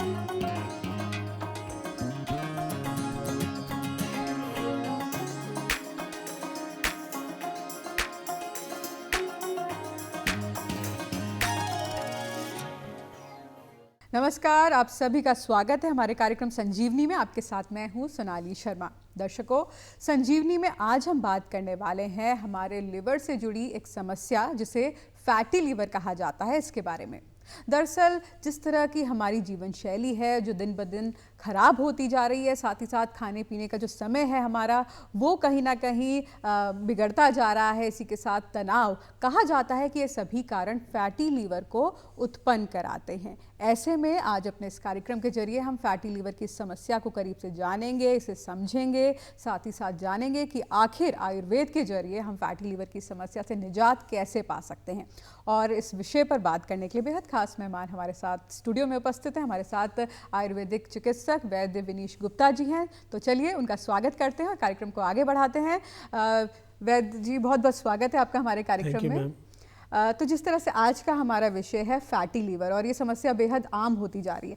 नमस्कार, आप सभी का स्वागत है हमारे कार्यक्रम संजीवनी में। आपके साथ मैं हूं सोनाली शर्मा। दर्शकों, संजीवनी में आज हम बात करने वाले हैं हमारे लिवर से जुड़ी एक समस्या जिसे फैटी लिवर कहा जाता है, इसके बारे में। दरअसल जिस तरह की हमारी जीवन शैली है जो दिन ब दिन खराब होती जा रही है, साथ ही साथ खाने पीने का जो समय है हमारा वो कहीं ना कहीं बिगड़ता जा रहा है। इसी के साथ तनाव, कहा जाता है कि ये सभी कारण फैटी लीवर को उत्पन्न कराते हैं। ऐसे में आज अपने इस कार्यक्रम के जरिए हम फैटी लीवर की समस्या को करीब से जानेंगे, इसे समझेंगे, साथ ही साथ जानेंगे कि आखिर आयुर्वेद के जरिए हम फैटी लीवर की समस्या से निजात कैसे पा सकते हैं। और इस विषय पर बात करने के लिए बेहद खास मेहमान हमारे साथ स्टूडियो में उपस्थित हैं। हमारे साथ आयुर्वेदिक चिकित्सक वैद्य विनीश गुप्ता जी हैं। तो चलिए उनका स्वागत करते हैं और कार्यक्रम को आगे बढ़ाते हैं। वैद्य जी, बहुत बहुत स्वागत है आपका हमारे कार्यक्रम में। तो जिस तरह से आज का हमारा विषय है फैटी लीवर, और ये समस्या बेहद आम होती जा रही है।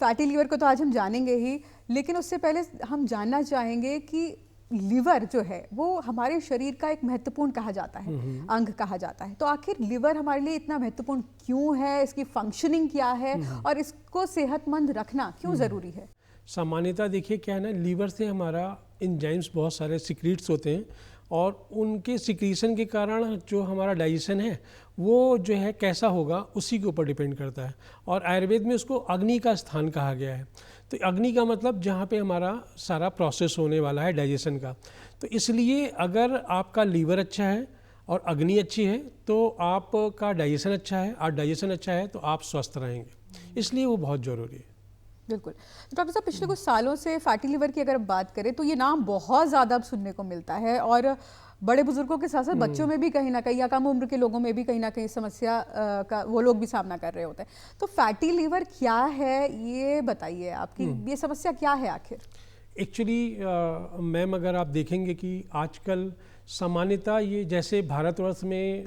फैटी लीवर को तो आज हम जानेंगे ही, लेकिन उससे पहले हम जानना चाहेंगे कि लिवर जो है वो हमारे शरीर का एक महत्वपूर्ण कहा जाता है, अंग कहा जाता है। तो आखिर लिवर हमारे लिए इतना महत्वपूर्ण क्यों है, इसकी फंक्शनिंग क्या है और इसको सेहतमंद रखना क्यों ज़रूरी है? सामान्यतः देखिए क्या है ना, लीवर से हमारा एंजाइम्स बहुत सारे सिक्रीट्स होते हैं और उनके सिक्रीशन के कारण जो हमारा डाइजेशन है वो जो है कैसा होगा उसी के ऊपर डिपेंड करता है। और आयुर्वेद में उसको अग्नि का स्थान कहा गया है। तो अग्नि का मतलब जहाँ पे हमारा सारा प्रोसेस होने वाला है डाइजेशन का। तो इसलिए अगर आपका लीवर अच्छा है और अग्नि अच्छी है तो आपका डाइजेशन अच्छा है, और डाइजेशन अच्छा है तो आप स्वस्थ रहेंगे। इसलिए वो बहुत ज़रूरी है। बिल्कुल। तो डॉक्टर साहब, पिछले कुछ सालों से फैटी लिवर की अगर बात करें तो ये नाम बहुत ज़्यादा अब सुनने को मिलता है, और बड़े बुजुर्गों के साथ साथ बच्चों में भी कहीं ना कहीं, या कम उम्र के लोगों में भी कहीं ना कहीं समस्या का वो लोग भी सामना कर रहे होते हैं। तो फैटी लिवर क्या है, ये बताइए आपकी ये समस्या क्या है आखिर? एक्चुअली मैम, अगर आप देखेंगे कि आजकल सामान्यतः ये जैसे भारतवर्ष में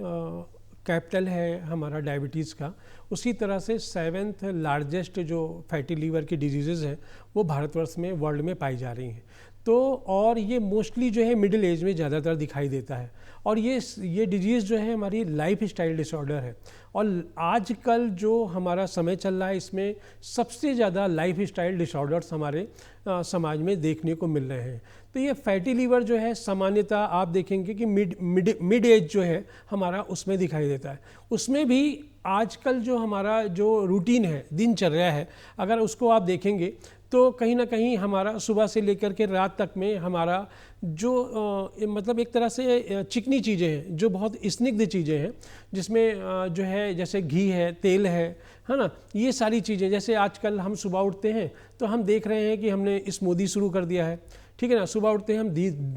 कैपिटल है हमारा डायबिटीज़ का, उसी तरह से 7th लार्जेस्ट जो फैटी लीवर की डिजीज़ हैं वो भारतवर्ष में, वर्ल्ड में पाई जा रही हैं। तो और ये मोस्टली जो है मिडिल एज में ज़्यादातर दिखाई देता है। और ये डिजीज़ जो है हमारी लाइफ स्टाइल डिसऑर्डर है। और आजकल जो हमारा समय चल रहा है इसमें सबसे ज़्यादा लाइफ स्टाइल डिसऑर्डर्स हमारे समाज में देखने को मिल रहे हैं। तो ये फैटी लीवर जो है सामान्यतः आप देखेंगे कि मिड एज जो है हमारा उसमें दिखाई देता है। उसमें भी आजकल जो हमारा जो रूटीन है, दिनचर्या है, अगर उसको आप देखेंगे तो कहीं ना कहीं हमारा सुबह से लेकर के रात तक में हमारा जो मतलब एक तरह से चिकनी चीज़ें हैं, जो बहुत स्निग्ध चीज़ें हैं, जिसमें जो है जैसे घी है, तेल है ना, ये सारी चीज़ें। जैसे आजकल हम सुबह उठते हैं तो हम देख रहे हैं कि हमने स्मूदी शुरू कर दिया है, ठीक है ना। सुबह उठते हैं हम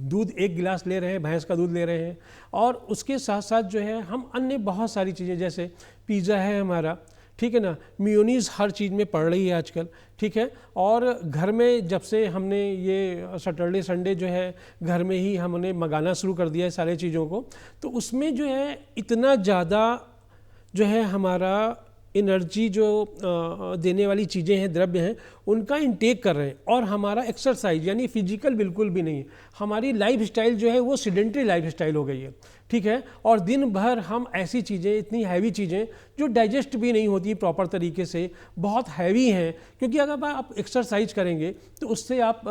दूध 1 गिलास ले रहे हैं, भैंस का दूध ले रहे हैं। और उसके साथ साथ जो है हम अन्य बहुत सारी चीज़ें, जैसे पिज़्ज़ा है हमारा, ठीक है ना, मेयोनीज़ हर चीज़ में पड़ रही है आजकल, ठीक है। और घर में जब से हमने ये सैटरडे संडे जो है घर में ही हमने मंगाना शुरू कर दिया है सारे चीज़ों को, तो उसमें जो है इतना ज़्यादा जो है हमारा एनर्जी जो देने वाली चीज़ें हैं, द्रव्य हैं, उनका इंटेक कर रहे हैं। और हमारा एक्सरसाइज यानी फिजिकल बिल्कुल भी नहीं है। हमारी लाइफ स्टाइल जो है वो सेडेंटरी लाइफ स्टाइल हो गई है, ठीक है। और दिन भर हम ऐसी चीज़ें, इतनी हैवी चीज़ें जो डाइजेस्ट भी नहीं होती प्रॉपर तरीके से, बहुत हैवी हैं। क्योंकि अगर आप एक्सरसाइज करेंगे तो उससे आप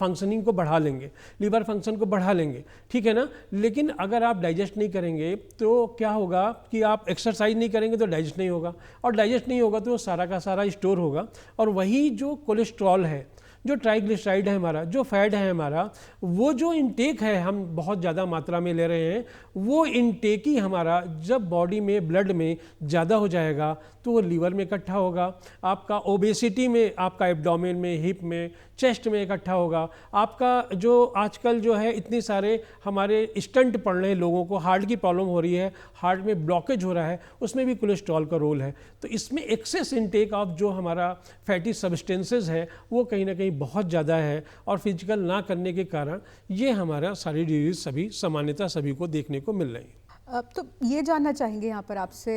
फंक्शनिंग को बढ़ा लेंगे, लीवर फंक्शन को बढ़ा लेंगे, ठीक है ना। लेकिन अगर आप डाइजेस्ट नहीं करेंगे तो क्या होगा कि आप एक्सरसाइज नहीं करेंगे तो डाइजेस्ट नहीं होगा, और डाइजेस्ट नहीं होगा तो सारा का सारा स्टोर होगा। और वही जो कोलेस्ट्रॉल है, जो ट्राइग्लिसराइड है हमारा, जो फैट है हमारा, वो जो इंटेक है हम बहुत ज़्यादा मात्रा में ले रहे हैं, वो इंटेक ही हमारा जब बॉडी में, ब्लड में ज़्यादा हो जाएगा तो वो लीवर में इकट्ठा होगा। आपका ओबेसिटी में, आपका एब्डोमेन में, हिप में, चेस्ट में इकट्ठा होगा। आपका जो आजकल जो है इतने सारे हमारे स्टंट पड़ रहे हैं, लोगों को हार्ट की प्रॉब्लम हो रही है, हार्ट में ब्लॉकेज हो रहा है, उसमें भी कोलेस्ट्रॉल का रोल है। तो इसमें एक्सेस इनटेक ऑफ जो हमारा फैटी सब्सटेंसेस है वो कहीं ना कहीं बहुत ज़्यादा है। और फिजिकल ना करने के कारण ये हमारा सारी डिजीज सभी सामान्यतः सभी को देखने को मिल रही है। तो ये जानना चाहेंगे यहाँ पर आपसे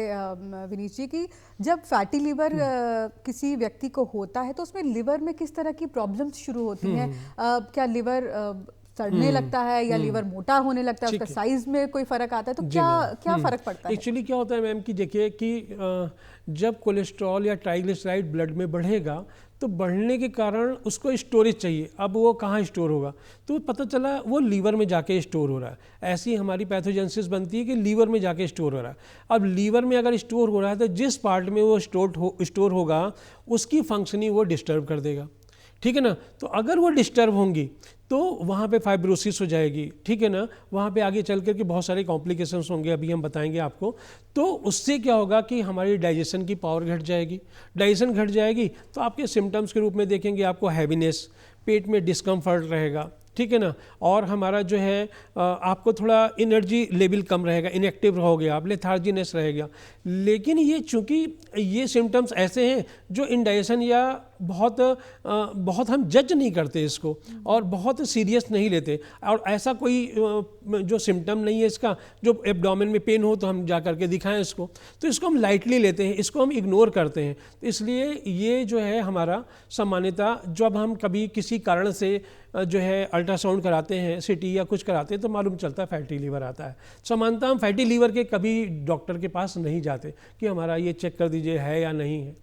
विनीत जी कि जब फैटी लीवर किसी व्यक्ति को होता है तो उसमें लिवर में किस तरह की प्रॉब्लम्स शुरू होती हैं? क्या लिवर सड़ने लगता है या लीवर मोटा होने लगता है, उसका साइज में कोई फर्क आता है, तो क्या फर्क पड़ता है? एक्चुअली क्या होता है मैम कि देखिए कि जब कोलेस्ट्रॉल या ट्राइग्लिसराइड ब्लड में बढ़ेगा तो बढ़ने के कारण उसको स्टोरेज चाहिए। अब वो कहाँ स्टोर होगा, तो पता चला वो लीवर में जाके स्टोर हो रहा है। ऐसी हमारी पैथोजेनेसिस बनती है कि लीवर में जाके स्टोर हो रहा है। अब लीवर में अगर स्टोर हो रहा है तो जिस पार्ट में वो स्टोर होगा उसकी फंक्शनिंग वो डिस्टर्ब कर देगा, ठीक है ना। तो अगर वो डिस्टर्ब होंगी तो वहाँ पे फाइब्रोसिस हो जाएगी, ठीक है ना। वहाँ पे आगे चल कर के बहुत सारे कॉम्प्लिकेशंस होंगे, अभी हम बताएंगे आपको। तो उससे क्या होगा कि हमारी डाइजेशन की पावर घट जाएगी। डाइजेशन घट जाएगी तो आपके सिम्टम्स के रूप में देखेंगे आपको हैवीनेस, पेट में डिस्कम्फर्ट रहेगा, ठीक है ना। और हमारा जो है आपको थोड़ा एनर्जी लेवल कम रहेगा, इनएक्टिव रहोगे आप, लेथार्जीनेस रहेगा। लेकिन ये चूँकि ये सिम्टम्स ऐसे हैं जो इंडाइजेशन या बहुत हम जज नहीं करते इसको और बहुत सीरियस नहीं लेते, और ऐसा कोई जो सिम्टम नहीं है इसका, जो एब्डोमेन में पेन हो तो हम जा करके दिखाएं इसको, तो इसको हम लाइटली लेते हैं, इसको हम इग्नोर करते हैं। तो इसलिए ये जो है हमारा सामान्यतः जब हम कभी किसी कारण से जो है अल्ट्रासाउंड कराते हैं, सिटी या कुछ कराते हैं, तो मालूम चलता है फैटी लीवर आता है। सामान्यतः हम फैटी लीवर के कभी डॉक्टर के पास नहीं जाते कि हमारा ये चेक कर दीजिए है या नहीं है,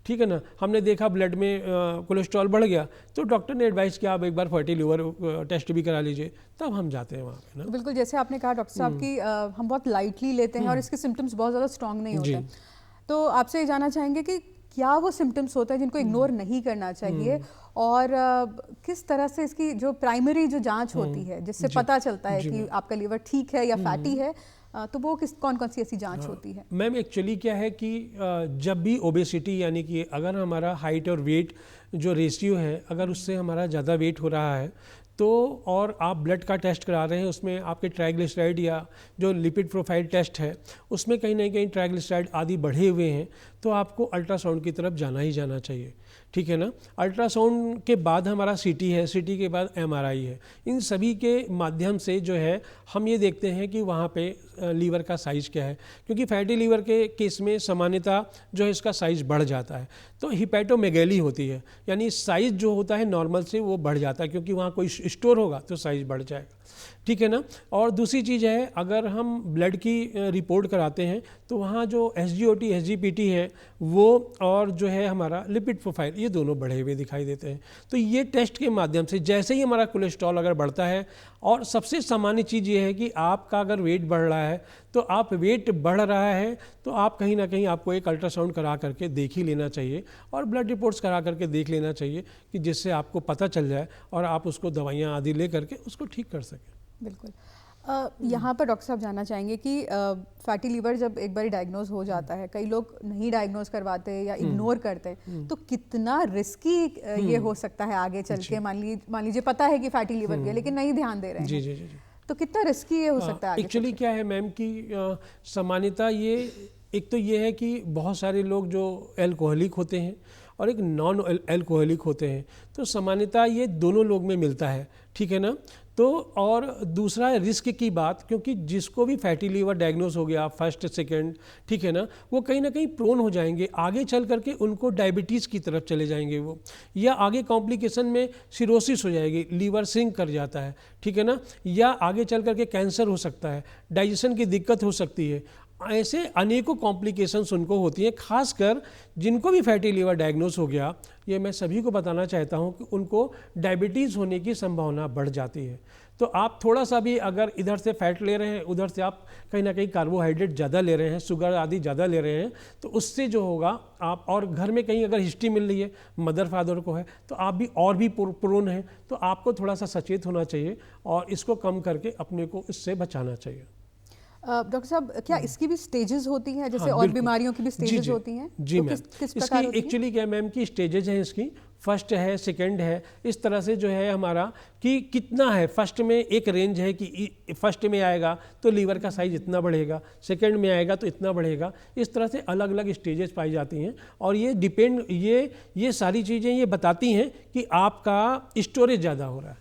ठीक है ना। हमने देखा ब्लड में कोलेस्ट्रॉल बढ़ गया तो डॉक्टर ने एडवाइस किया आप एक बार फैटी लीवर टेस्ट भी करा लीजिए, तब हम जाते हैं वहाँ पे ना। बिल्कुल, जैसे आपने कहा डॉक्टर साहब कि हम बहुत लाइटली लेते हैं और इसके सिम्टम्स बहुत ज़्यादा स्ट्रॉन्ग नहीं होते, तो आपसे ये जानना चाहेंगे कि क्या वो सिम्टम्स होते हैं जिनको इग्नोर नहीं करना चाहिए, और किस तरह से इसकी जो प्राइमरी जो जांच होती है जिससे पता चलता है कि आपका लीवर ठीक है या फैटी है, तो वो कौन कौन सी ऐसी जांच होती है? मैम एक्चुअली क्या है कि जब भी ओबेसिटी यानी कि अगर हमारा हाइट और वेट जो रेशियो है अगर उससे हमारा ज़्यादा वेट हो रहा है तो, और आप ब्लड का टेस्ट करा रहे हैं, उसमें आपके ट्राइग्लिसराइड या जो लिपिड प्रोफाइल टेस्ट है उसमें कहीं ना कहीं ट्राइग्लिसराइड आदि बढ़े हुए हैं, तो आपको अल्ट्रासाउंड की तरफ जाना ही जाना चाहिए, ठीक है ना। अल्ट्रासाउंड के बाद हमारा सीटी है, सीटी के बाद एमआरआई है। इन सभी के माध्यम से जो है हम ये देखते हैं कि वहाँ पे लीवर का साइज़ क्या है, क्योंकि फैटी लीवर के केस में सामान्यतः जो है इसका साइज़ बढ़ जाता है, तो हिपैटोमेगैली होती है, यानी साइज़ जो होता है नॉर्मल से वो बढ़ जाता है, क्योंकि वहाँ कोई स्टोर होगा तो साइज़ बढ़ जाएगा, ठीक है ना। और दूसरी चीज़ है अगर हम ब्लड की रिपोर्ट कराते हैं तो वहाँ जो SGOT SGPT है वो और जो है हमारा लिपिड प्रोफाइल ये दोनों बढ़े हुए दिखाई देते हैं। तो ये टेस्ट के माध्यम से जैसे ही हमारा कोलेस्ट्रॉल अगर बढ़ता है, और सबसे सामान्य चीज़ ये है कि आपका अगर वेट बढ़ रहा है तो आप वेट बढ़ रहा है तो आप कहीं ना कहीं आपको एक अल्ट्रासाउंड करा करके देख ही लेना चाहिए और ब्लड रिपोर्ट्स करा करके देख लेना चाहिए कि जिससे आपको पता चल जाए और आप उसको दवाइयाँ आदि ले करके उसको ठीक कर सकें। बिल्कुल। यहाँ पर डॉक्टर साहब जानना चाहेंगे कि फैटी लीवर जब एक बार डायग्नोज हो जाता है, कई लोग नहीं डायग्नोज करवाते या इग्नोर करते हैं, तो कितना रिस्की ये हो सकता है आगे चल के? मान लीजिए पता है कि फैटी लीवर भी है लेकिन नहीं ध्यान दे रहे हैं, जी, तो कितना रिस्की ये हो सकता है? एक्चुअली क्या है मैम कि सामान्यतः ये एक तो ये है कि बहुत सारे लोग जो एल्कोहलिक होते हैं और एक नॉन एल्कोहलिक होते हैं, तो सामान्यतः ये दोनों लोग में मिलता है, ठीक है ना। तो और दूसरा रिस्क की बात, क्योंकि जिसको भी फैटी लीवर डायग्नोस हो गया फर्स्ट सेकंड, ठीक है ना, वो कहीं ना कहीं प्रोन हो जाएंगे, आगे चल करके उनको डायबिटीज़ की तरफ चले जाएंगे वो, या आगे कॉम्प्लिकेशन में सिरोसिस हो जाएगी, लीवर सिंक कर जाता है, ठीक है ना, या आगे चल करके कैंसर हो सकता है, डाइजेशन की दिक्कत हो सकती है। ऐसे अनेकों कॉम्प्लिकेशंस उनको होती हैं, खासकर जिनको भी फैटी लीवर डायग्नोस हो गया, ये मैं सभी को बताना चाहता हूँ कि उनको डायबिटीज़ होने की संभावना बढ़ जाती है। तो आप थोड़ा सा भी अगर इधर से फैट ले रहे हैं, उधर से आप कहीं ना कहीं कार्बोहाइड्रेट ज़्यादा ले रहे हैं, शुगर आदि ज़्यादा ले रहे हैं, तो उससे जो होगा आप, और घर में कहीं अगर हिस्ट्री मिल रही है मदर फादर को है तो आप भी और भी प्रोन हैं, तो आपको थोड़ा सा सचेत होना चाहिए और इसको कम करके अपने को इससे बचाना चाहिए। डॉक्टर साहब, क्या इसकी भी स्टेजेस होती हैं जैसे और बीमारियों की भी स्टेजेस होती हैं? जी मैम, इसकी एक्चुअली क्या मैम की स्टेजेस हैं, इसकी फर्स्ट है, सेकंड है, इस तरह से जो है हमारा कि कितना है। फर्स्ट में एक रेंज है कि फर्स्ट में आएगा तो लीवर का साइज इतना बढ़ेगा, सेकंड में आएगा तो इतना बढ़ेगा, इस तरह से अलग अलग स्टेजेस पाई जाती हैं। और ये डिपेंड, ये सारी चीज़ें ये बताती हैं कि आपका स्टोरेज ज़्यादा हो रहा है,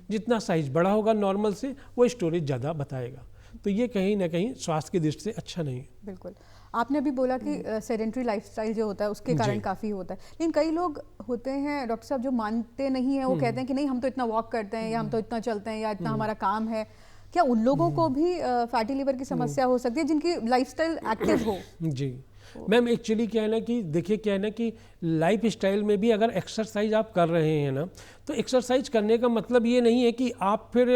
जितना साइज बड़ा होगा नॉर्मल से वो स्टोरेज ज़्यादा बताएगा। तो ये कहीं ना कहीं स्वास्थ्य की दृष्टि से अच्छा नहीं है। बिल्कुल, आपने अभी बोला कि सेडेंटरी लाइफस्टाइल जो होता है उसके कारण काफ़ी होता है, लेकिन कई लोग होते हैं डॉक्टर साहब जो मानते नहीं है, वो कहते हैं कि नहीं हम तो इतना वॉक करते हैं या हम तो इतना चलते हैं या इतना हमारा काम है। क्या उन लोगों को भी फैटी लिवर की समस्या हो सकती है जिनकी लाइफस्टाइल एक्टिव हो? जी मैम, एक्चुअली क्या है ना कि देखिए क्या है ना कि लाइफ स्टाइल में भी अगर एक्सरसाइज आप कर रहे हैं ना, तो एक्सरसाइज करने का मतलब ये नहीं है कि आप फिर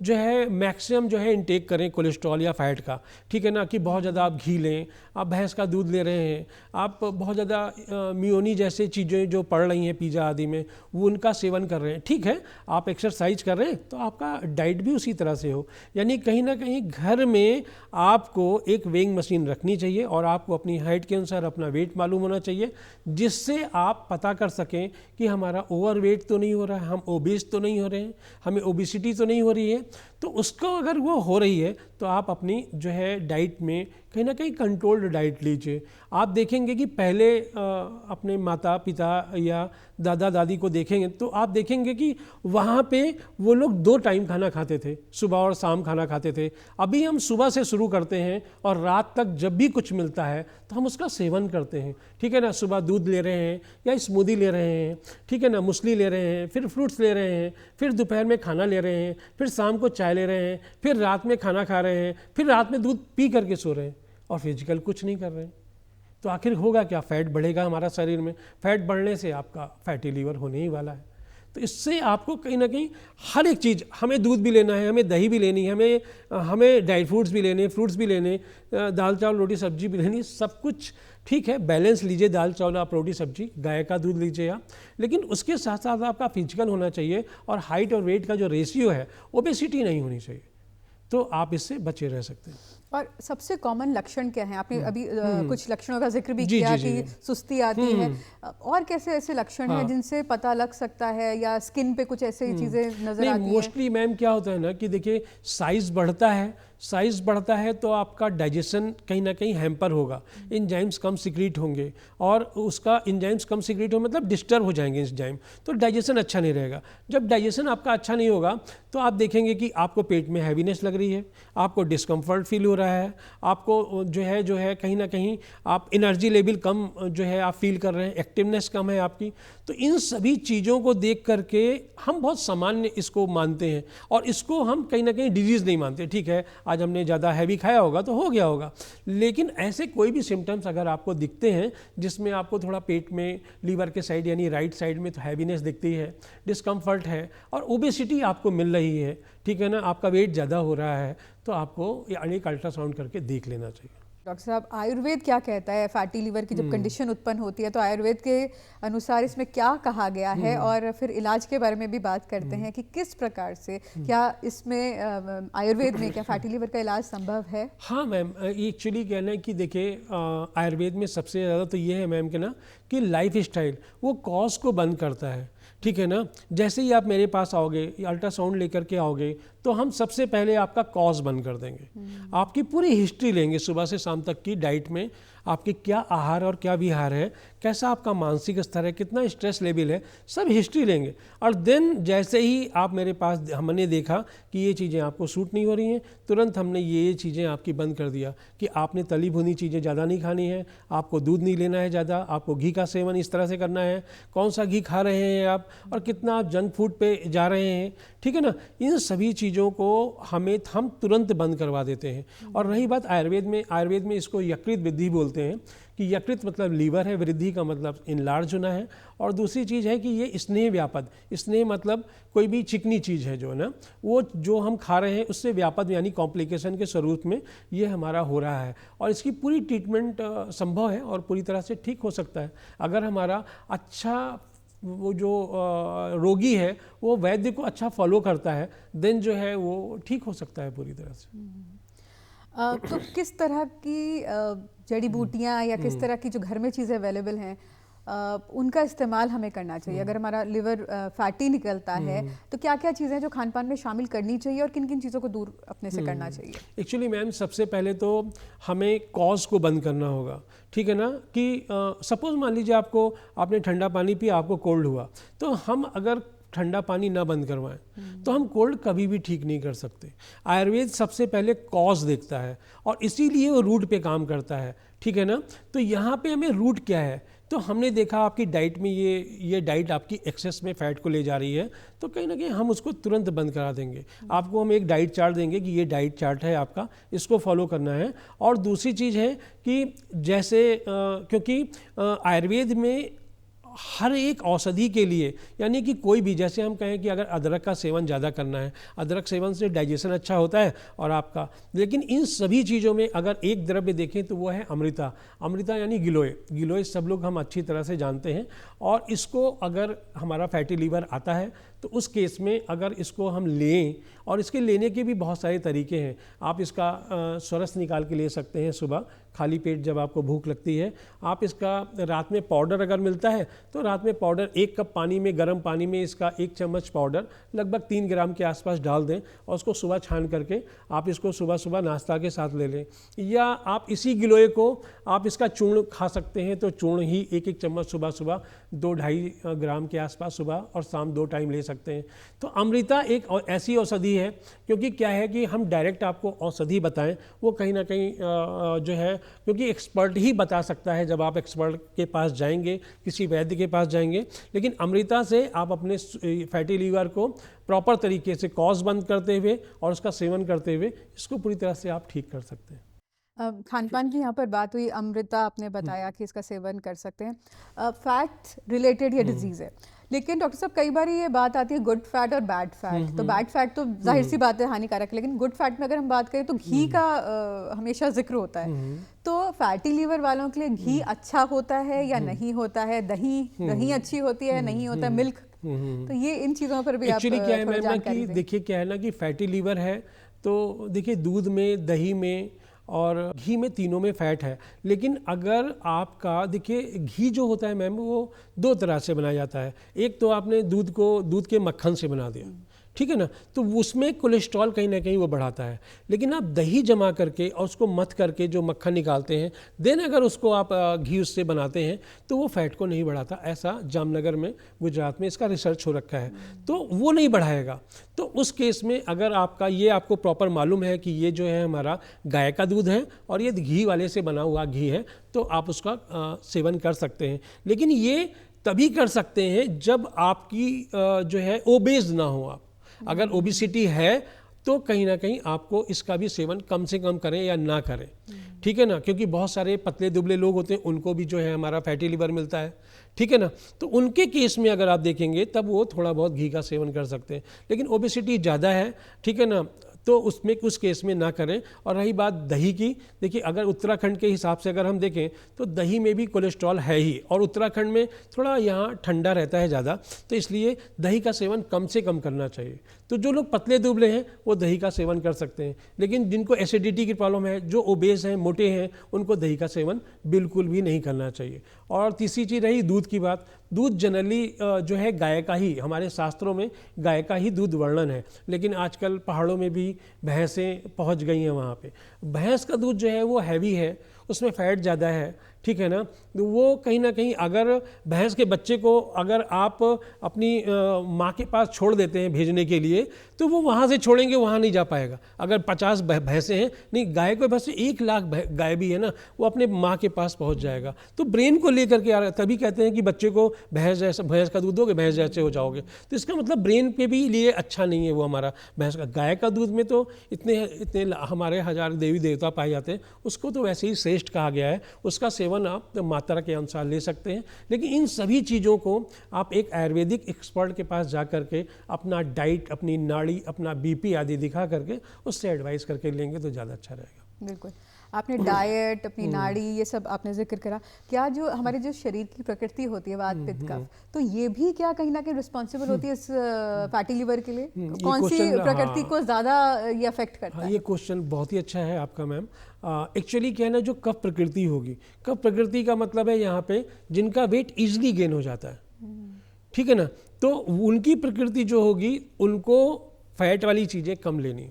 जो है मैक्सिमम जो है इंटेक करें कोलेस्ट्रॉल या फैट का, ठीक है ना, कि बहुत ज़्यादा आप घी लें, आप भैंस का दूध ले रहे हैं, आप बहुत ज़्यादा मियोनी जैसे चीज़ें जो पड़ रही हैं पिज़्ज़ा आदि में, वो उनका सेवन कर रहे हैं। ठीक है, आप एक्सरसाइज कर रहे हैं तो आपका डाइट भी उसी तरह से हो, यानी कहीं ना कहीं घर में आपको एक वेइंग मशीन रखनी चाहिए और आपको अपनी हाइट के अनुसार अपना वेट मालूम होना चाहिए, जिससे आप पता कर सकें कि हमारा ओवरवेट तो नहीं हो रहा है, हम ओबेस तो नहीं हो रहे हैं, हमें ओबिसिटी तो नहीं हो रही है। तो उसको अगर वो हो रही है तो आप अपनी जो है डाइट में कहीं ना कहीं कंट्रोल्ड डाइट लीजिए। आप देखेंगे कि पहले अपने माता पिता या दादा दादी को देखेंगे तो आप देखेंगे कि वहाँ पे वो लोग 2 टाइम खाना खाते थे, सुबह और शाम खाना खाते थे। अभी हम सुबह से शुरू करते हैं और रात तक जब भी कुछ मिलता है तो हम उसका सेवन करते हैं, ठीक है ना। सुबह दूध ले रहे हैं या स्मूदी ले रहे हैं, ठीक है ना, मूसली ले रहे हैं, फिर फ्रूट्स ले रहे हैं, फिर दोपहर में खाना ले रहे हैं, फिर शाम को चाय ले रहे हैं, फिर रात में खाना खा रहे हैं, फिर रात में दूध पी करके सो रहे हैं और फिजिकल कुछ नहीं कर रहे हैं। तो आखिर होगा क्या? फैट बढ़ेगा हमारा शरीर में, फैट बढ़ने से आपका फैटी लीवर होने ही वाला है। तो इससे आपको कहीं ना कहीं हर एक चीज़, हमें दूध भी लेना है, हमें दही भी लेनी है, हमें ड्राई फ्रूट्स भी लेने, फ्रूट्स भी लेने, दाल चावल रोटी सब्जी भी लेनी, सब कुछ ठीक है, बैलेंस लीजिए, दाल चावल आप रोटी सब्जी, गाय का दूध लीजिए आप, लेकिन उसके साथ साथ आपका फिजिकल होना चाहिए और हाइट और वेट का जो रेशियो है ओबेसिटी नहीं होनी चाहिए, तो आप इससे बचे रह सकते हैं। और सबसे कॉमन लक्षण क्या है? आपने अभी कुछ लक्षणों का जिक्र भी किया कि सुस्ती आती है, और कैसे ऐसे लक्षण हैं जिनसे पता लग सकता है, या स्किन पे कुछ ऐसी चीजें नजर आती हैं? मोस्टली मैम क्या होता है ना कि देखिए साइज बढ़ता है तो आपका डाइजेशन कहीं ना कहीं हैम्पर होगा, एंजाइम्स कम सिक्रीट होंगे और उसका एंजाइम्स कम सिक्रीट हो मतलब डिस्टर्ब हो जाएंगे एंजाइम, तो डाइजेशन अच्छा नहीं रहेगा। जब डाइजेशन आपका अच्छा नहीं होगा तो आप देखेंगे कि आपको पेट में हैवीनेस लग रही है, आपको डिस्कम्फर्ट फील हो रहा है, आपको जो है कहीं ना कहीं आप एनर्जी लेवल कम जो है आप फील कर रहे हैं, एक्टिवनेस कम है आपकी। तो इन सभी चीज़ों को देख करके हम बहुत सामान्य इसको मानते हैं और इसको हम कहीं ना कहीं डिजीज़ नहीं मानते। ठीक है, आज हमने ज़्यादा हैवी खाया होगा तो हो गया होगा, लेकिन ऐसे कोई भी सिम्टम्स अगर आपको दिखते हैं जिसमें आपको थोड़ा पेट में लीवर के साइड यानी राइट साइड में तो हैवीनेस दिखती है, डिस्कम्फर्ट है और ओबेसिटी आपको मिल रही है, ठीक है ना, आपका वेट ज़्यादा हो रहा है, तो आपको एक अल्ट्रासाउंड करके देख लेना चाहिए। डॉक्टर साहब, आयुर्वेद क्या कहता है फैटी लीवर की जब कंडीशन उत्पन्न होती है, तो आयुर्वेद के अनुसार इसमें क्या कहा गया है, और फिर इलाज के बारे में भी बात करते हैं कि किस प्रकार से क्या इसमें आयुर्वेद में क्या फैटी लीवर का इलाज संभव है? हाँ मैम, एक्चुअली कहना है कि देखिए आयुर्वेद में सबसे ज़्यादा तो ये है मैम कि ना कि लाइफ स्टाइल वो कॉज को बंद करता है, ठीक है ना। जैसे ही आप मेरे पास आओगे, अल्ट्रासाउंड लेकर के आओगे, तो हम सबसे पहले आपका कॉज बंद कर देंगे, आपकी पूरी हिस्ट्री लेंगे सुबह से शाम तक की डाइट में आपकी क्या आहार और क्या विहार है, कैसा आपका मानसिक स्तर है, कितना स्ट्रेस लेवल है, सब हिस्ट्री लेंगे। और देन जैसे ही आप मेरे पास, हमने देखा कि ये चीज़ें आपको सूट नहीं हो रही हैं, तुरंत हमने ये चीज़ें आपकी बंद कर दिया कि आपने तली भुनी चीज़ें ज़्यादा नहीं खानी है, आपको दूध नहीं लेना है ज़्यादा, आपको घी का सेवन इस तरह से करना है, कौन सा घी खा रहे हैं आप और कितना आप जंक फूड पे जा रहे हैं, ठीक है ना। इन सभी चीज़ों को हम तुरंत बंद करवा देते हैं। और रही बात आयुर्वेद में इसको यकृत वृद्धि बोलते हैं कि यकृत मतलब लीवर है, वृद्धि का मतलब इनलार्ज होना है, और दूसरी चीज़ है कि ये स्नेह व्यापद, स्नेह मतलब कोई भी चिकनी चीज़ है जो है ना, वो जो हम खा रहे हैं उससे व्यापद यानी कॉम्प्लिकेशन के स्वरूप में ये हमारा हो रहा है, और इसकी पूरी ट्रीटमेंट संभव है और पूरी तरह से ठीक हो सकता है अगर हमारा अच्छा वो जो रोगी है वो वैद्य को अच्छा फॉलो करता है, देन जो है वो ठीक हो सकता है पूरी तरह से। तो किस तरह की जड़ी बूटियाँ या किस तरह की जो घर में चीज़ें अवेलेबल हैं उनका इस्तेमाल हमें करना चाहिए? अगर हमारा लिवर फैटी निकलता है तो क्या क्या चीज़ें जो खान पान में शामिल करनी चाहिए और किन किन चीज़ों को दूर अपने से करना चाहिए? एक्चुअली मैम सबसे पहले तो हमें कॉज को बंद करना होगा, ठीक है ना। कि सपोज मान लीजिए आपने ठंडा पानी पिया, आपको कोल्ड हुआ, तो हम अगर ठंडा पानी ना बंद करवाएं। तो हम कोल्ड कभी भी ठीक नहीं कर सकते। आयुर्वेद सबसे पहले कॉज देखता है और इसीलिए वो रूट पे काम करता है, ठीक है ना। तो यहाँ पे हमें रूट क्या है, तो हमने देखा आपकी डाइट में ये डाइट आपकी एक्सेस में फैट को ले जा रही है, तो कहीं ना कहीं हम उसको तुरंत बंद करा देंगे। आपको हम एक डाइट चार्ट देंगे कि ये डाइट चार्ट है आपका, इसको फॉलो करना है। और दूसरी चीज़ है कि जैसे क्योंकि आयुर्वेद में हर एक औषधि के लिए, यानी कि कोई भी, जैसे हम कहें कि अगर अदरक का सेवन ज़्यादा करना है, अदरक सेवन से डाइजेशन अच्छा होता है और आपका, लेकिन इन सभी चीज़ों में अगर एक द्रव्य देखें तो वो है अमृता। अमृता यानी गिलोय। गिलोय सब लोग हम अच्छी तरह से जानते हैं, और इसको अगर हमारा फैटी लीवर आता है तो उस केस में अगर इसको हम लें, और इसके लेने के भी बहुत सारे तरीके हैं। आप इसका स्वरस निकाल के ले सकते हैं सुबह खाली पेट जब आपको भूख लगती है। आप इसका रात में पाउडर अगर मिलता है तो रात में पाउडर 1 कप पानी में, गर्म पानी में इसका 1 चम्मच पाउडर लगभग 3 ग्राम के आसपास डाल दें और उसको सुबह छान करके आप इसको सुबह सुबह नाश्ता के साथ ले लें। या आप इसी गिलोय को आप इसका चूर्ण खा सकते हैं, तो चूर्ण ही 1-1 चम्मच सुबह सुबह 2-2.5 ग्राम के आसपास सुबह और शाम 2 टाइम ले सकते हैं। तो अमृता एक ऐसी औषधि है, क्योंकि क्या है कि हम डायरेक्ट आपको औषधि बताएं वो कहीं ना कहीं जो है, क्योंकि एक्सपर्ट ही बता सकता है जब आप एक्सपर्ट के पास जाएंगे, किसी वैद्य के पास जाएंगे। लेकिन अमृता से आप अपने फैटी लीवर को प्रॉपर तरीके से कॉज बंद करते हुए और उसका सेवन करते हुए इसको पूरी तरह से आप ठीक कर सकते हैं। खान पान की यहाँ पर बात हुई, अमृता आपने बताया कि इसका सेवन कर सकते हैं। फैट रिलेटेड ये डिजीज़ है, लेकिन डॉक्टर साहब कई बार ये बात आती है गुड फैट और बैड फैट। तो बैड फैट तो जाहिर सी बात है हानिकारक है, लेकिन गुड फैट में अगर हम बात करें तो घी का हमेशा जिक्र होता है। तो फैटी लीवर वालों के लिए घी अच्छा होता है या नहीं होता है? दही अच्छी होती है, नहीं होता है, मिल्क? तो ये इन चीज़ों पर भी आप एक्चुअली क्या है मैम ना कि दें। देखिए क्या है ना कि फैटी लीवर है तो देखिए दूध में, दही में और घी में, तीनों में फ़ैट है। लेकिन अगर आपका देखिए घी जो होता है मैम वो 2 तरह से बनाया जाता है। एक तो आपने दूध के मक्खन से बना दिया, ठीक है ना, तो उसमें कोलेस्ट्रॉल कहीं ना कहीं वो बढ़ाता है। लेकिन आप दही जमा करके और उसको मथ करके जो मक्खन निकालते हैं, देन अगर उसको आप घी उससे बनाते हैं तो वो फैट को नहीं बढ़ाता। ऐसा जामनगर में, गुजरात में इसका रिसर्च हो रखा है, तो वो नहीं बढ़ाएगा। तो उस केस में अगर आपको प्रॉपर मालूम है कि ये जो है हमारा गाय का दूध है और ये घी वाले से बना हुआ घी है, तो आप उसका सेवन कर सकते हैं। लेकिन ये तभी कर सकते हैं जब आपकी जो है ओबेज ना हो। आप अगर ओबिसिटी है तो कहीं ना कहीं आपको इसका भी सेवन कम से कम करें या ना करें, ठीक है ना, क्योंकि बहुत सारे पतले दुबले लोग होते हैं, उनको भी जो है हमारा फैटी लिवर मिलता है, ठीक है ना। तो उनके केस में अगर आप देखेंगे तब वो थोड़ा बहुत घी का सेवन कर सकते हैं। लेकिन ओबेसिटी ज़्यादा है, ठीक है ना, तो उसमें उस केस में ना करें। और रही बात दही की, देखिए अगर उत्तराखंड के हिसाब से अगर हम देखें तो दही में भी कोलेस्ट्रॉल है ही, और उत्तराखंड में थोड़ा यहाँ ठंडा रहता है ज़्यादा, तो इसलिए दही का सेवन कम से कम करना चाहिए। तो जो लोग पतले दुबले हैं वो दही का सेवन कर सकते हैं, लेकिन जिनको एसिडिटी की प्रॉब्लम है, जो ओबेस हैं, मोटे हैं, उनको दही का सेवन बिल्कुल भी नहीं करना चाहिए। और तीसरी चीज़ रही दूध की बात। दूध जनरली जो है गाय का ही, हमारे शास्त्रों में गाय का ही दूध वर्णन है, लेकिन आजकल पहाड़ों में भी भैंसें पहुंच गई हैं। वहाँ पे भैंस का दूध जो है वो हैवी है, उसमें फैट ज़्यादा है, ठीक है ना। तो वो कहीं ना कहीं अगर भैंस के बच्चे को अगर आप अपनी माँ के पास छोड़ देते हैं भेजने के लिए, तो वो वहाँ से छोड़ेंगे, वहाँ नहीं जा पाएगा। अगर 50 भैंसें हैं, नहीं गाय को बस 1 लाख गाय भी है ना, वो अपने माँ के पास पहुँच जाएगा। तो ब्रेन को लेकर के यार तभी कहते हैं कि बच्चे को भैंस का दूध दोगे, भैंस जैसे हो जाओगे। तो इसका मतलब ब्रेन के भी लिए अच्छा नहीं है वो हमारा भैंस का। गाय का दूध में तो इतने हमारे 1000 देवी देवता पाए जाते हैं, उसको तो वैसे ही श्रेष्ठ कहा गया है, उसका सेवन आप मात्रा के अनुसार ले सकते हैं। लेकिन इन सभी चीज़ों को आप एक आयुर्वेदिक एक्सपर्ट के पास जा करके अपना डाइट, अपनी नाड़ी, अपना बीपी आदि दिखा करके उससे एडवाइस करके लेंगे तो ज़्यादा अच्छा रहेगा। बिल्कुल, आपने डाइट, अपनी नाड़ी, ये सब आपने जिक्र करा। क्या जो हमारे जो शरीर की प्रकृति होती है, वात पित्त कफ, तो ये भी क्या कहीं ना कहीं रिस्पॉन्सिबल होती है इस फैटी लिवर के लिए? कौन सी प्रकृति को ज़्यादा ये अफेक्ट करता है? ये क्वेश्चन बहुत ही अच्छा है आपका मैम। एक्चुअली क्या है ना, जो कफ प्रकृति होगी, कफ प्रकृति का मतलब है यहाँ पे जिनका वेट इजीली गेन हो जाता है, ठीक है ना, तो उनकी प्रकृति जो होगी उनको फैट वाली चीज़ें कम लेनी।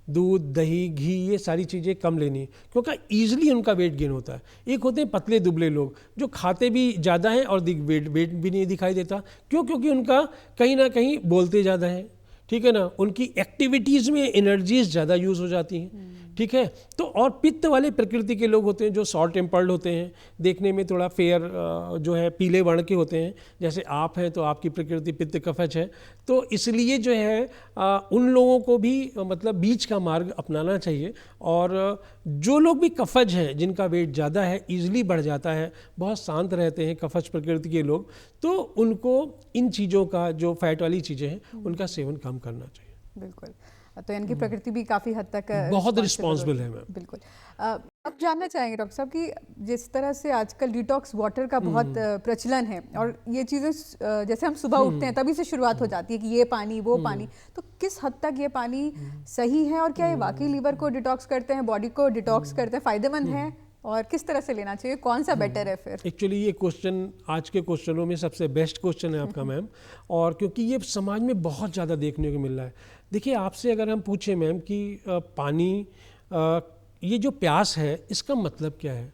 दूध, दही, घी, ये सारी चीज़ें कम लेनी है, क्योंकि ईजिली उनका वेट गेन होता है। एक होते हैं पतले दुबले लोग जो खाते भी ज़्यादा हैं और वेट भी नहीं दिखाई देता। क्यों? क्योंकि उनका कहीं ना कहीं बोलते ज़्यादा हैं, ठीक है ना, उनकी एक्टिविटीज़ में एनर्जीज ज़्यादा यूज़ हो जाती हैं, ठीक है। तो और पित्त वाले प्रकृति के लोग होते हैं जो शॉर्ट टेम्पर्ड होते हैं, देखने में थोड़ा फेयर जो है पीले वर्ण के होते हैं, जैसे आप हैं तो आपकी प्रकृति पित्त कफज है। तो इसलिए जो है उन लोगों को भी मतलब बीच का मार्ग अपनाना चाहिए। और जो लोग भी कफज हैं, जिनका वेट ज़्यादा है, ईजिली बढ़ जाता है, बहुत शांत रहते हैं कफज प्रकृति के लोग, तो उनको इन चीज़ों का, जो फैट वाली चीज़ें हैं, उनका सेवन कम करना चाहिए। बिल्कुल। तो इनकी प्रकृति भी काफ़ी हद तक बहुत रिस्पॉन्सिबल है मैम। बिल्कुल। अब जानना चाहेंगे डॉक्टर साहब कि जिस तरह से आजकल डिटॉक्स वाटर का बहुत प्रचलन है, और ये चीज़ें जैसे हम सुबह उठते हैं तभी से शुरुआत हो जाती है कि ये पानी वो पानी, तो किस हद तक ये पानी सही है, और क्या ये वाकई लीवर को डिटॉक्स करते हैं, बॉडी को डिटॉक्स करते हैं, फ़ायदेमंद है, और किस तरह से लेना चाहिए, कौन सा बेटर है फिर? एक्चुअली ये क्वेश्चन आज के क्वेश्चनों में सबसे बेस्ट क्वेश्चन है आपका मैम, और क्योंकि ये समाज में बहुत ज़्यादा देखने को मिल रहा है। देखिए, आपसे अगर हम पूछें मैम कि पानी, ये जो प्यास है, इसका मतलब क्या है?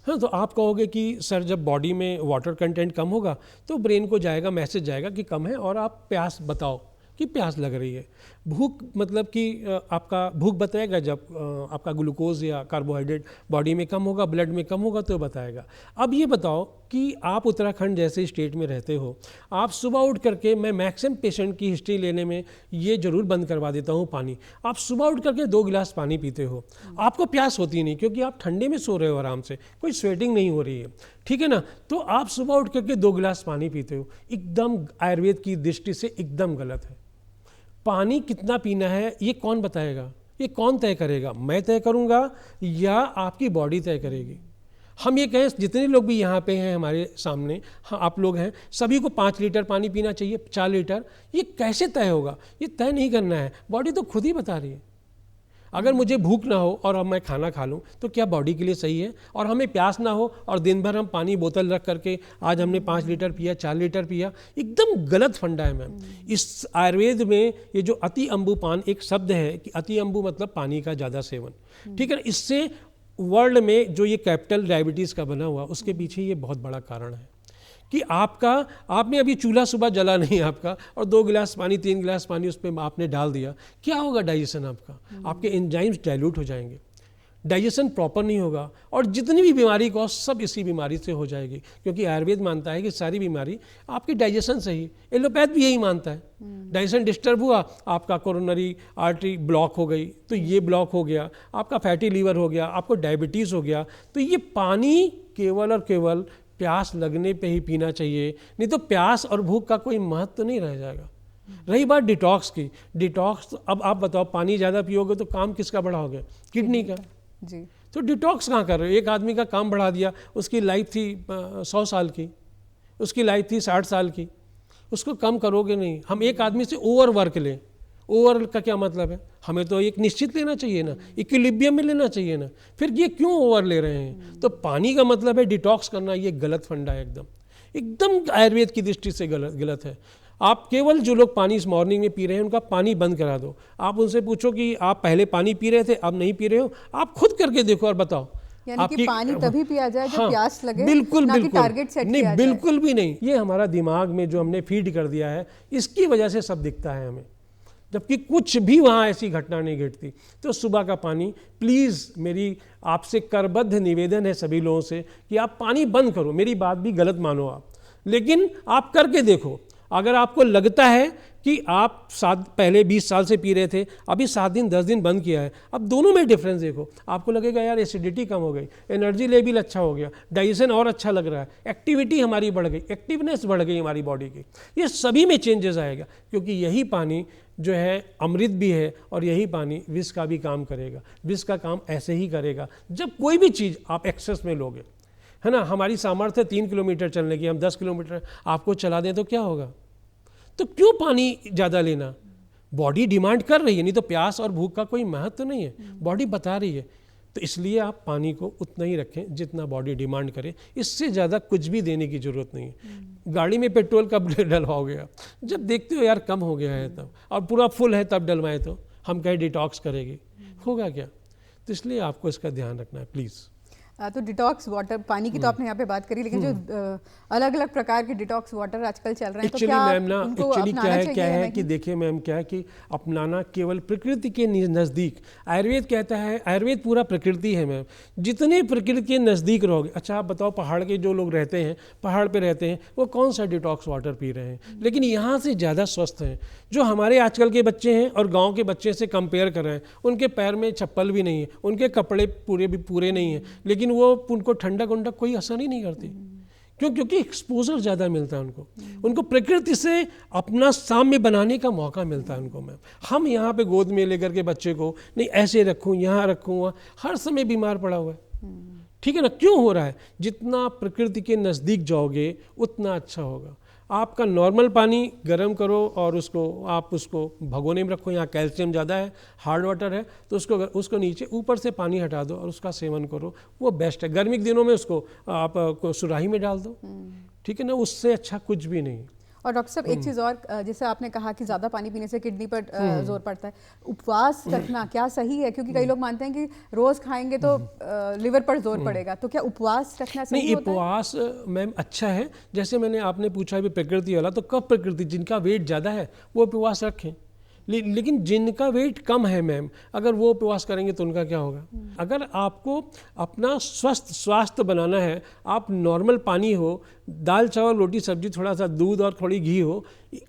हाँ, तो आप कहोगे कि सर जब बॉडी में वाटर कंटेंट कम होगा तो ब्रेन को जाएगा, मैसेज जाएगा कि कम है, और आप प्यास बताओ कि प्यास लग रही है। भूख मतलब कि आपका भूख बताएगा जब आपका ग्लूकोज या कार्बोहाइड्रेट बॉडी में कम होगा, ब्लड में कम होगा तो बताएगा। अब ये बताओ कि आप उत्तराखंड जैसे स्टेट में रहते हो, आप सुबह उठ करके, मैं मैक्सिमम पेशेंट की हिस्ट्री लेने में ये जरूर बंद करवा देता हूँ पानी, आप सुबह उठ करके 2 गिलास पानी पीते हो, आपको प्यास होती नहीं, क्योंकि आप ठंडे में सो रहे हो आराम से, कोई स्वेटिंग नहीं हो रही है, ठीक है ना। तो आप सुबह उठ करके 2 गिलास पानी पीते हो, एकदम आयुर्वेद की दृष्टि से एकदम गलत है। पानी कितना पीना है ये कौन बताएगा? ये कौन तय करेगा? मैं तय करूँगा या आपकी बॉडी तय करेगी? हम ये कहें, जितने लोग भी यहाँ पे हैं हमारे सामने, हाँ आप लोग हैं, सभी को 5 लीटर पानी पीना चाहिए, 4 लीटर, ये कैसे तय होगा? ये तय नहीं करना है, बॉडी तो खुद ही बता रही है। अगर मुझे भूख ना हो और अब मैं खाना खा लूँ तो क्या बॉडी के लिए सही है? और हमें प्यास ना हो और दिन भर हम पानी बोतल रख करके आज हमने 5 लीटर पिया, 4 लीटर पिया, एकदम गलत फंडा है मैम। इस आयुर्वेद में ये जो अति अम्बुपान एक शब्द है कि अति अम्बु मतलब पानी का ज़्यादा सेवन, ठीक है ना। इससे वर्ल्ड में जो ये कैपिटल डायबिटीज़ का बना हुआ, उसके पीछे ये बहुत बड़ा कारण है कि आपने अभी चूल्हा सुबह जला नहीं आपका, और 2 गिलास पानी, 3 गिलास पानी उस पर आपने डाल दिया, क्या होगा डाइजेशन आपका? आपके एंजाइम्स डाइल्यूट हो जाएंगे, डाइजेशन प्रॉपर नहीं होगा, और जितनी भी बीमारी को सब इसी बीमारी से हो जाएगी। क्योंकि आयुर्वेद मानता है कि सारी बीमारी आपकी डाइजेशन से ही, एलोपैथ भी यही मानता है। डाइजेशन डिस्टर्ब हुआ, आपका कोरोनरी आर्टरी ब्लॉक हो गई, तो ये ब्लॉक हो गया, आपका फैटी लीवर हो गया, आपको डायबिटीज़ हो गया। तो ये पानी केवल और केवल प्यास लगने पे ही पीना चाहिए, नहीं तो प्यास और भूख का कोई महत्व नहीं रह जाएगा। रही बात डिटॉक्स की, डिटॉक्स अब आप बताओ, पानी ज़्यादा पियोगे तो काम किसका बढ़ाओगे? किडनी का जी। तो डिटॉक्स कहाँ कर रहे हो? एक आदमी का काम बढ़ा दिया, उसकी लाइफ थी 100 साल की, उसकी लाइफ थी 60 साल की, उसको कम करोगे नहीं। हम एक आदमी से ओवर वर्क लें, ओवर का क्या मतलब है? हमें तो एक निश्चित लेना चाहिए ना, इक्विलिब्रियम में लेना चाहिए ना, फिर ये क्यों ओवर ले रहे हैं? तो पानी का मतलब है डिटॉक्स करना, ये गलत फंडा है, एकदम आयुर्वेद की दृष्टि से गलत है। आप केवल जो लोग पानी इस मॉर्निंग में पी रहे हैं उनका पानी बंद करा दो। आप उनसे पूछो कि आप पहले पानी पी रहे थे, अब नहीं पी रहे हो, आप खुद करके देखो और बताओ। यानी कि पानी तभी पिया जाए जब प्यास लगे, बिल्कुल ना बिल्कुल कि टारगेट सेट नहीं, किया बिल्कुल भी नहीं। ये हमारा दिमाग में जो हमने फीड कर दिया है, इसकी वजह से सब दिखता है हमें, जबकि कुछ भी वहाँ ऐसी घटना नहीं घटती। तो सुबह का पानी प्लीज़, मेरी आपसे करबद्ध निवेदन है सभी लोगों से कि आप पानी बंद करो। मेरी बात भी गलत मानो आप, लेकिन आप करके देखो। अगर आपको लगता है कि आप पहले 20 साल से पी रहे थे, अभी 7 दिन 10 दिन बंद किया है, अब दोनों में डिफरेंस देखो, आपको लगेगा यार एसिडिटी कम हो गई, एनर्जी लेवल अच्छा हो गया, डाइजेशन और अच्छा लग रहा है, एक्टिविटी हमारी बढ़ गई, एक्टिवनेस बढ़ गई हमारी बॉडी की। ये सभी में चेंजेस आएगा, क्योंकि यही पानी जो है अमृत भी है, और यही पानी विष का भी काम करेगा। विष का काम ऐसे ही करेगा जब कोई भी चीज़ आप एक्सेस में लोगे, है ना। हमारी सामर्थ्य 3 किलोमीटर चलने की, हम 10 किलोमीटर आपको चला दें तो क्या होगा? तो क्यों पानी ज़्यादा लेना? बॉडी डिमांड कर रही है, नहीं तो प्यास और भूख का कोई महत्व नहीं है, बॉडी बता रही है। तो इसलिए आप पानी को उतना ही रखें जितना बॉडी डिमांड करे, इससे ज़्यादा कुछ भी देने की ज़रूरत नहीं है। गाड़ी में पेट्रोल कब डलवाओगे आप? जब देखते हो यार कम हो गया है तब, और पूरा फुल है तब डलवाएं। तो हम कहें डिटॉक्स करेंगे, होगा क्या? तो इसलिए आपको इसका ध्यान रखना है प्लीज़। तो डिटॉक्स वाटर, पानी की तो आपने यहाँ पे बात करी, लेकिन जो अलग अलग प्रकार के डिटॉक्स वाटर आजकल चल रहे हैं, तो क्या उनको अपनाना चाहिए क्या है कि देखिए मैम, क्या है कि अपनाना केवल प्रकृति के नज़दीक, आयुर्वेद कहता है, आयुर्वेद पूरा प्रकृति है मैम, जितने प्रकृति के नज़दीक रहोगे। अच्छा आप बताओ, पहाड़ के जो लोग रहते हैं, पहाड़ पे रहते हैं, वो कौन सा डिटॉक्स वाटर पी रहे हैं, लेकिन यहाँ से ज़्यादा स्वस्थ हैं। जो हमारे आजकल के बच्चे हैं और गाँव के बच्चे से कंपेयर कर रहे हैं, उनके पैर में चप्पल भी नहीं है, उनके कपड़े पूरे नहीं हैं, लेकिन वो उनको ठंडक उंडक कोई असर ही नहीं करती। क्यों? क्योंकि एक्सपोजर ज़्यादा मिलता है उनको प्रकृति से अपना साम्य बनाने का मौका मिलता है उनको मैम। हम यहाँ पे गोद में लेकर के बच्चे को नहीं ऐसे रखूँ, यहाँ रखूँ, हर समय बीमार पड़ा हुआ है। ठीक है ना? क्यों हो रहा है? जितना प्रकृति के नज़दीक जाओगे उतना अच्छा होगा। आपका नॉर्मल पानी गर्म करो और उसको भगोने में रखो, यहाँ कैल्शियम ज़्यादा है, हार्ड वाटर है, तो उसको नीचे ऊपर से पानी हटा दो और उसका सेवन करो, वो बेस्ट है। गर्मी के दिनों में उसको आप सुराही में डाल दो, ठीक है ना? उससे अच्छा कुछ भी नहीं। और डॉक्टर साहब एक चीज़ और, जैसे आपने कहा कि ज़्यादा पानी पीने से किडनी पर जोर पड़ता है, उपवास रखना क्या सही है? क्योंकि कई लोग मानते हैं कि रोज़ खाएंगे तो लिवर पर जोर पड़ेगा, तो क्या उपवास रखना सही नहीं? होता है? उपवास मैम अच्छा है। जैसे आपने पूछा भी प्रकृति वाला, तो कब प्रकृति, जिनका वेट ज़्यादा है वो उपवास रखें, लेकिन जिनका वेट कम है मैम, अगर वो उपवास करेंगे तो उनका क्या होगा? अगर आपको अपना स्वास्थ्य बनाना है, आप नॉर्मल पानी हो, दाल चावल रोटी सब्जी, थोड़ा सा दूध और थोड़ी घी हो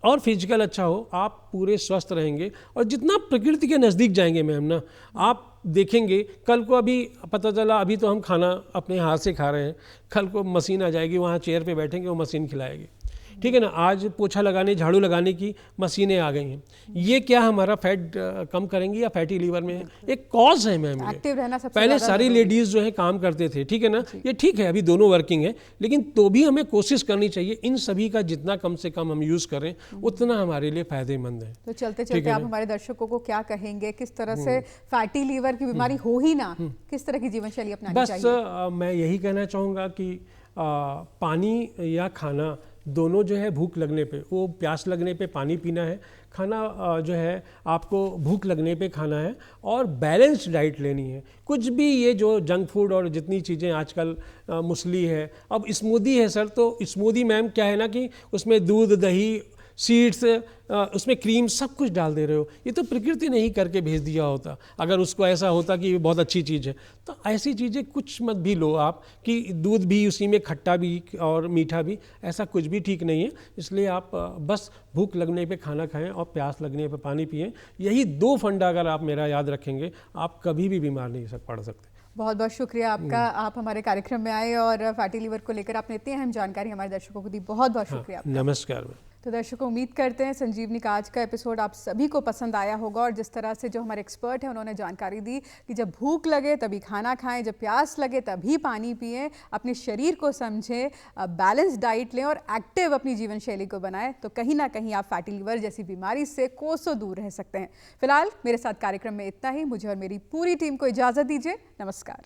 और फिजिकल अच्छा हो, आप पूरे स्वस्थ रहेंगे। और जितना प्रकृति के नज़दीक जाएंगे मैम ना, आप देखेंगे कल को, अभी पता चला अभी तो हम खाना अपने हाथ से खा रहे हैं, कल को मशीन आ जाएगी, वहाँ चेयर पे बैठेंगे, वो मशीन खिलाएगी, ठीक है ना? आज पोछा लगाने, झाड़ू लगाने की मशीनें आ गई हैं, ये क्या हमारा फैट कम करेंगी या फैटी लीवर में एक कॉज है मैम? एक्टिव रहना सबसे पहले सारी लेडीज़ जो है काम करते थे, ठीक है ना? ये ठीक है, अभी दोनों वर्किंग है, लेकिन तो भी हमें कोशिश करनी चाहिए इन सभी का जितना कम से कम हम यूज़ करें उतना हमारे लिए फ़ायदेमंद है। तो चलते चलते आप हमारे दर्शकों को क्या कहेंगे, किस तरह से फैटी लीवर की बीमारी हो ही ना, किस तरह की जीवन शैली अपनानी चाहिए? बस मैं यही कहना चाहूँगा कि पानी या खाना दोनों जो है भूख लगने पे, वो प्यास लगने पे पानी पीना है, खाना जो है आपको भूख लगने पे खाना है, और बैलेंस्ड डाइट लेनी है। कुछ भी ये जो जंक फूड और जितनी चीज़ें आजकल मुसली है, अब स्मूदी है सर, तो स्मूदी मैम क्या है ना कि उसमें दूध, दही, सीड्स, उसमें क्रीम सब कुछ डाल दे रहे हो। ये तो प्रकृति ने ही करके भेज दिया होता। अगर उसको ऐसा होता कि ये बहुत अच्छी चीज़ है, तो ऐसी चीज़ें कुछ मत भी लो आप, कि दूध भी उसी में खट्टा भी और मीठा भी, ऐसा कुछ भी ठीक नहीं है। इसलिए आप बस भूख लगने पे खाना खाएं और प्यास लगने पे पानी पिएं। यही दो फंडा अगर आप मेरा याद रखेंगे, आप कभी भी बीमार नहीं पड़ सकते। बहुत बहुत शुक्रिया आपका, आप हमारे कार्यक्रम में आए और फैटी लीवर को लेकर आपने इतनी अहम जानकारी हमारे दर्शकों को दी। बहुत बहुत शुक्रिया आपका। नमस्कार। तो दर्शकों, उम्मीद करते हैं संजीवनी का आज का एपिसोड आप सभी को पसंद आया होगा, और जिस तरह से जो हमारे एक्सपर्ट हैं उन्होंने जानकारी दी कि जब भूख लगे तभी खाना खाएं, जब प्यास लगे तभी पानी पिएं, अपने शरीर को समझें, बैलेंस डाइट लें और एक्टिव अपनी जीवन शैली को बनाएं, तो कहीं ना कहीं आप फैटी लीवर जैसी बीमारी से कोसों दूर रह सकते हैं। फिलहाल मेरे साथ कार्यक्रम में इतना ही। मुझे और मेरी पूरी टीम को इजाज़त दीजिए। नमस्कार।